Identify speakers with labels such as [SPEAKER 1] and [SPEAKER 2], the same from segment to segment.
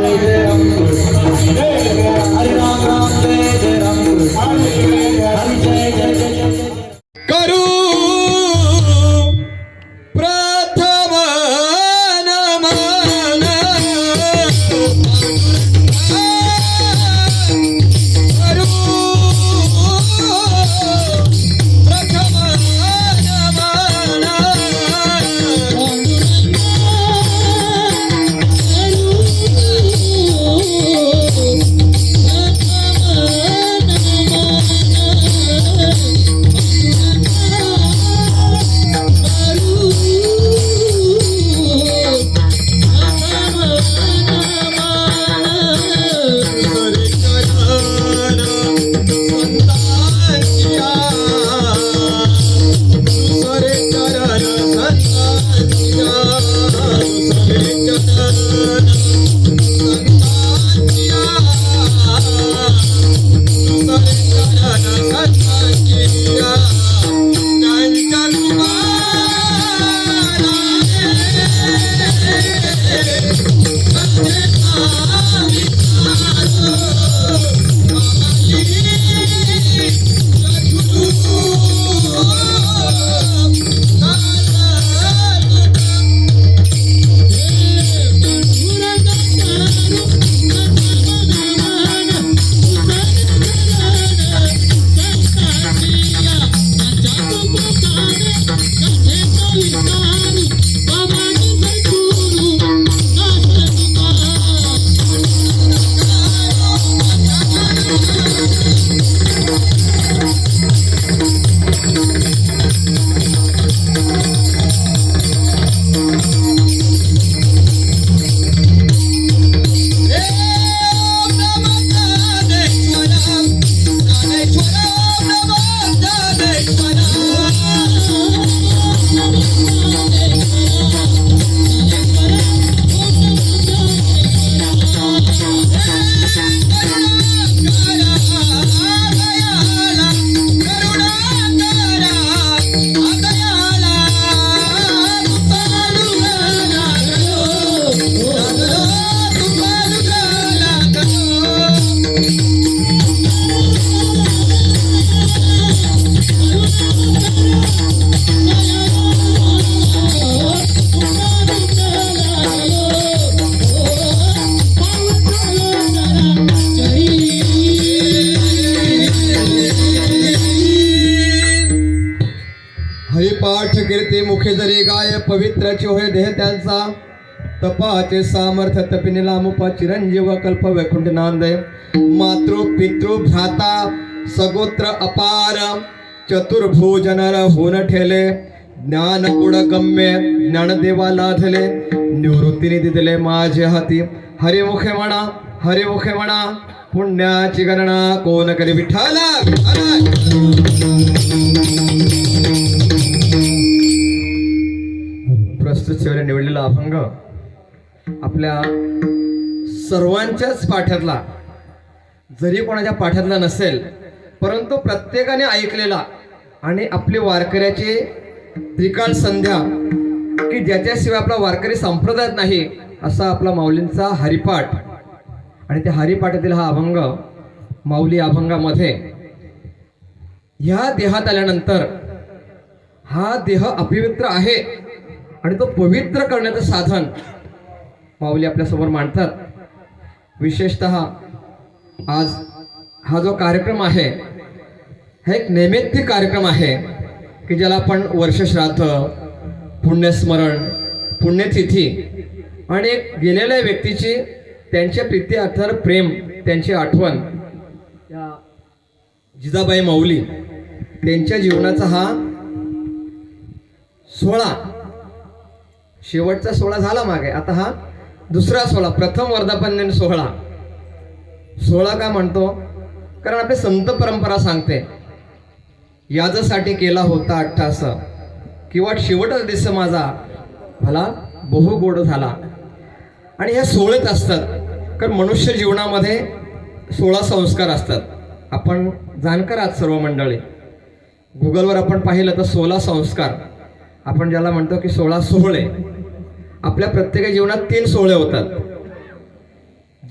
[SPEAKER 1] जय जय राम कृष्ण हरे राम राम जय जय राम कृष्ण हरे जय जय जय जय
[SPEAKER 2] करू प्रथम नमन करू प्रथम नमन हरिपाठ कीर्ती मुखे जरी गाय पवित्राची होय देह त्यांचा तपाचे सामर्थ्य तपिनीला मुपा चिरंजीव कल्प वैकुंठ नांदय मातृ पितृ भ्राता सगोत्र अपार चतुर्भुज नर होन ठेले ज्ञान गुण गम्य ज्ञानदेवा लाधले निवृत्तीने दिले माझे हाती हरिमुखे म्हणा पुण्याची गणना कोण करी विठ्ठला प्रस्तुत सेवेला निवडलेला अभंग आपल्या सर्वांच्याच पाठ्यातला जरी कोणाच्या पाठ्यातला नसेल परंतु प्रत्येकाने ऐकलेला आणि आपली वारकऱ्याची त्रिकाळ संध्या की ज्याच्याशिवाय आपला वारकरी संप्रदायात नाही असा आपला माऊलींचा हरिपाठ आणि त्या हरिपाठातील हा अभंग माऊली अभंगामध्ये ह्या देहात आल्यानंतर हा देह अपवित्र आहे आणि तो पवित्र करण्याचं साधन माऊली आपल्यासमोर मांडतात। विशेषतः आज हा जो कार्यक्रम आहे हा एक नैमित्तिक कार्यक्रम आहे की ज्याला आपण वर्षश्राद्ध पुण्यस्मरण पुण्यतिथी आणि गेलेल्या व्यक्तीची त्यांच्या प्रीत्यर्थार प्रेम त्यांची आठवण या जिजाबाई माऊली त्यांच्या जीवनाचा हा सोहळा शेवटचा सोहळा झाला मागे आता हा दुसरा सोहळा प्रथम वर्धापन सोहळा का म्हणतो कारण आपली संत परंपरा सांगते याजसाठी केला होता अट्टास किंवा शेवटच दिस माझा मला बहु गोड झाला। आणि ह्या 16च असतात कारण मनुष्य जीवनामध्ये 16 संस्कार असतात। आपण जाणकार आहात सर्व मंडळी, गुगलवर आपण पाहिलं तर 16 संस्कार आपण ज्याला म्हणतो की 16 सोहळे। आपल्या प्रत्येक जीवनात 3 सोहळे होतात।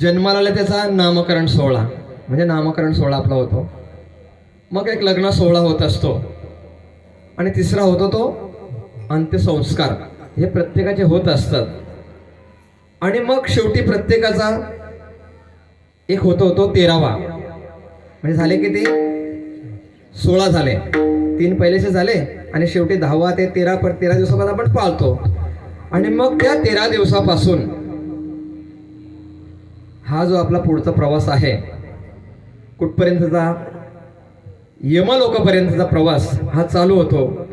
[SPEAKER 2] जन्माला आला त्याचा नामकरण सोहळा, म्हणजे नामकरण सोहळा आपला होतो. मग एक लग्न सोहळा होत असतो आणि तिसरा होतो तो अंत्यसंस्कार. हे प्रत्येकाचे होत असतात. आणि मग शेवटी प्रत्येकाचा एक होतो 13वा, म्हणजे झाले किती 16 झाले. 3 पहिलेचे झाले आणि शेवटी 10वा ते 13 दिवसापासून आपण पाळतो. आणि मग त्या 13 दिवसापासून हा जो आपला पुढचा प्रवास आहे, कुठपर्यंतचा यमलोकापर्यंतचा प्रवास हा चालू होतो.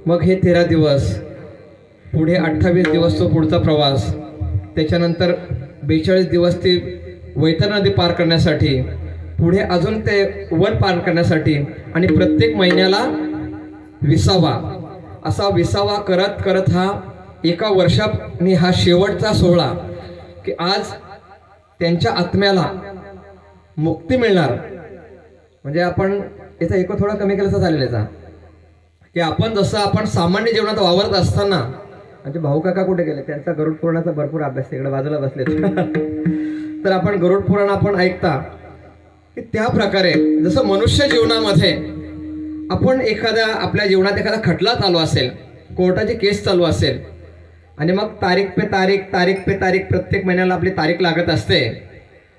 [SPEAKER 2] मग हे 13 दिवस, पुढे 28 दिवस तो पुढचा प्रवास, त्याच्यानंतर 42 दिवस ती वैतरणा नदी पार करण्यासाठी, पुढे अजून ते वन पार करण्यासाठी, आणि प्रत्येक महिन्याला 20वा, असा 20वा करत करत हा एका वर्षाने हा शेवटचा सोहळा, की आज त्यांच्या आत्म्याला मुक्ती मिळणार. म्हणजे आपण याचा एक थोडा कमी केलाचा झालेला याचा, की आपण सामान्य जीवनात वावरत असताना, म्हणजे भाऊ काका कुठे गेले, त्यांचा गरुड पुराणाचा भरपूर अभ्यास तिकडे बाजूला बसले तर आपण गरुड पुराण आपण ऐकता, की त्या प्रकारे जसं मनुष्य जीवनामध्ये आपण आपल्या जीवनात एखादा खटला चालू असेल, कोर्टाची केस चालू असेल, आणि मग तारीख पे तारीख प्रत्येक महिन्याला आपली तारीख लागत असते,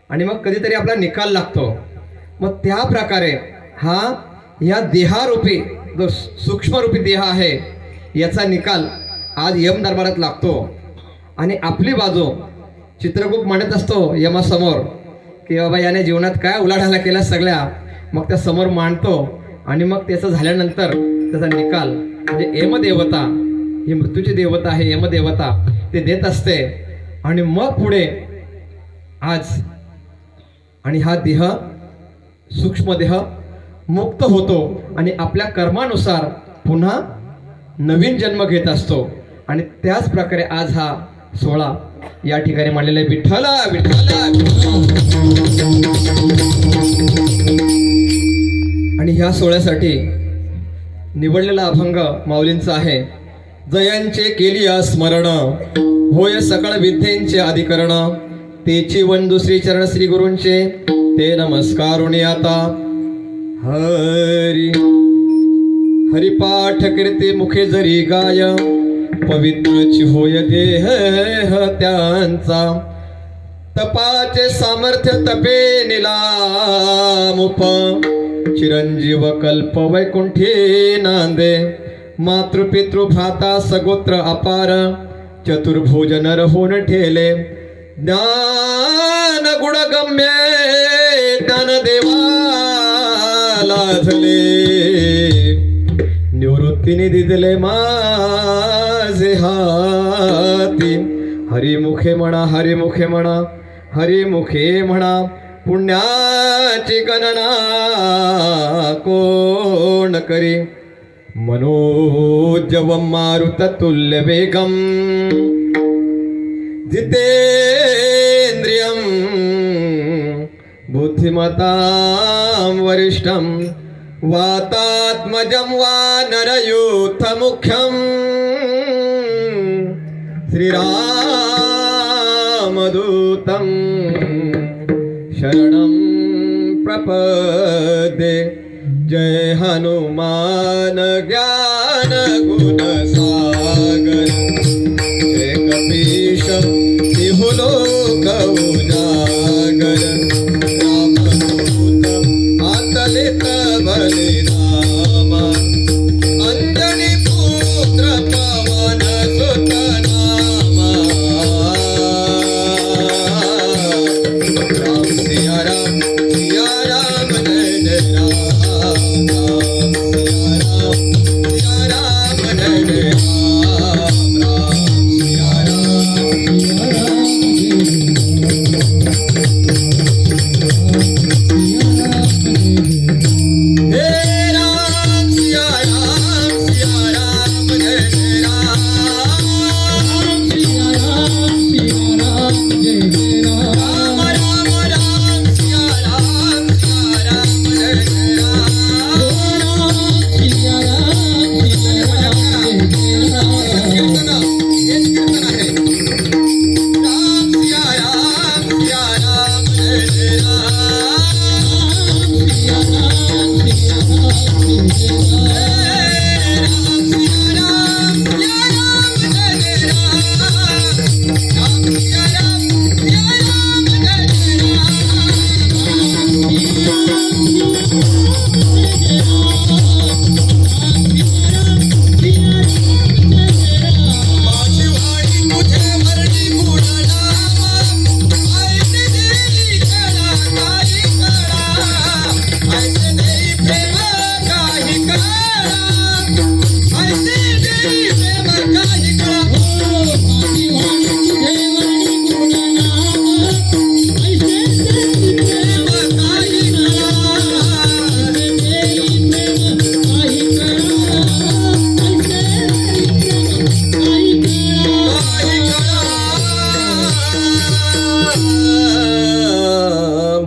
[SPEAKER 2] आणि मग कधीतरी आपला निकाल लागतो. मग त्या प्रकारे हा या देहारूपी जो सूक्ष्मरूपी देह आहे याचा निकाल आज यम दरबारात लागतो. आणि आपली बाजू चित्रगुप्त म्हणत असतो यमासमोर, की बाबा याने जीवनात काय उलाढाला केला सगळ्या, मग त्या समोर मांडतो. आणि मग त्याचं झाल्यानंतर त्याचा निकाल म्हणजे यमदेवता, ही मृत्यूची देवता आहे यमदेवता, ते देत असते. आणि मग पुढे आज आणि हा देह सूक्ष्म देह मुक्त होतो आणि आपल्या कर्मानुसार पुन्हा नवीन जन्म घेत असतो. आणि त्याच प्रकारे आज हा सोहळा या ठिकाणी मांडलेला आहे. विठ्ठला विठ्ठला. आणि ह्या सोहळ्यासाठी निवडलेला अभंग माऊलींचा आहे. जयांचे केली स्मरण, होय सकळ विद्येंचे अधिकरण, तेची वंदू श्री चरण श्री गुरूंचे, ते नमस्कारुणी आता. हरी हरिपाठ कीर्ती मुखे जरी गाय, पवित्रची होय देह त्यांचा, तपाचे सामर्थ्य तपे निलामुप, चिरंजीव कल्प वैकुंठी नांदे, मातृपितृ भ्राता सगोत्र अपार, चतुर्भुज नर होऊन ठेले, ज्ञान गुणगम्य ज्ञान देवा लाजले, निवृत्तीने दिले माझे हाती. हरिमुखे म्हणा हरिमुखे म्हणा हरिमुखे म्हणा, पुण्याची गणना कोण करी, मनोजवम मारुत तुल्य वेगम, जितेंद्रियम बुद्धिमतां वरिष्ठं, वातात्मजं वानरयूथ मुख्यं, श्रीरामदूतं शरणं प्रपद्ये. जय हनुमान ज्ञान गुण सागर, जय कपीश तिहु लोक उजागर, रामदूत आतलित बलिरामा, अंजनी पुत्र पवन सुत नामा. राम सिया राम जय जय राम, राम सिया राम जय जय राम, राम सिया राम.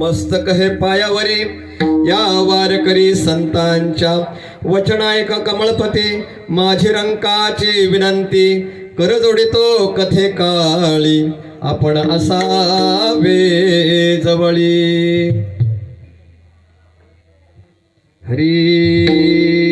[SPEAKER 2] मस्तक हे पायावरी या वारकरी संतांच्या वचनायक कमळपती माझी रंकाची विनंती कर जोडितो कथे काळी आपण असावे जवळी हरी